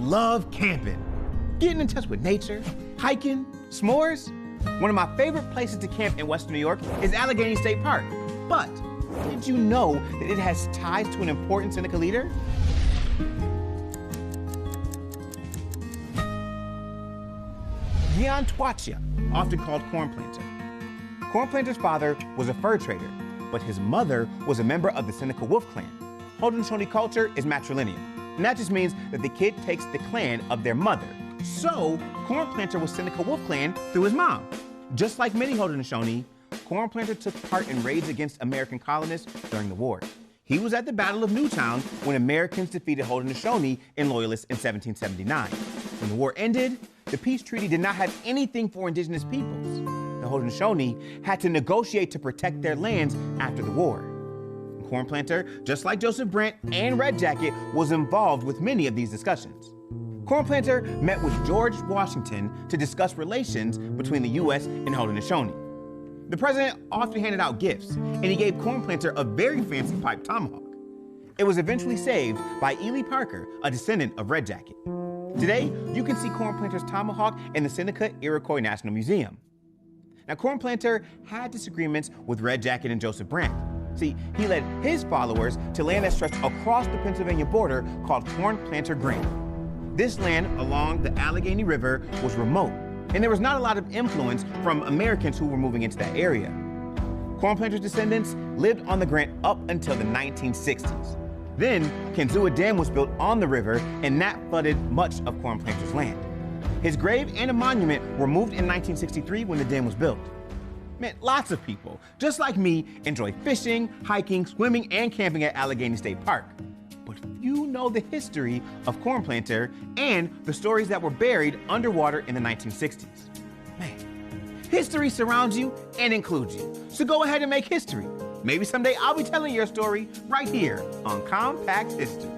love camping, getting in touch with nature, hiking, s'mores. One of my favorite places to camp in Western New York is Allegheny State Park. But did you know that it has ties to an important Seneca leader? Gyantwachia, often called Cornplanter. Cornplanter's father was a fur trader, but his mother was a member of the Seneca Wolf clan. Haudenosaunee culture is matrilineal, and that just means that the kid takes the clan of their mother. So, Cornplanter was Seneca Wolf clan through his mom. Just like many Haudenosaunee, Cornplanter took part in raids against American colonists during the war. He was at the Battle of Newtown when Americans defeated Haudenosaunee and Loyalists in 1779. When the war ended, the peace treaty did not have anything for indigenous peoples. The Haudenosaunee had to negotiate to protect their lands after the war. Cornplanter, just like Joseph Brant and Red Jacket, was involved with many of these discussions. Cornplanter met with George Washington to discuss relations between the U.S. and Haudenosaunee. The president often handed out gifts, and he gave Cornplanter a very fancy pipe tomahawk. It was eventually saved by Ely Parker, a descendant of Red Jacket. Today, you can see Cornplanter's tomahawk in the Seneca Iroquois National Museum. Now, Cornplanter had disagreements with Red Jacket and Joseph Brant. See, he led his followers to land that stretched across the Pennsylvania border called Cornplanter Grant. This land along the Allegheny River was remote, and there was not a lot of influence from Americans who were moving into that area. Cornplanter's descendants lived on the Grant up until the 1960s. Then, Kinzua Dam was built on the river, and that flooded much of Cornplanter's land. His grave and a monument were moved in 1963 when the dam was built. Man, lots of people, just like me, enjoy fishing, hiking, swimming, and camping at Allegheny State Park. But few know the history of Cornplanter and the stories that were buried underwater in the 1960s. Man, history surrounds you and includes you. So go ahead and make history. Maybe someday I'll be telling your story right here on Compact History.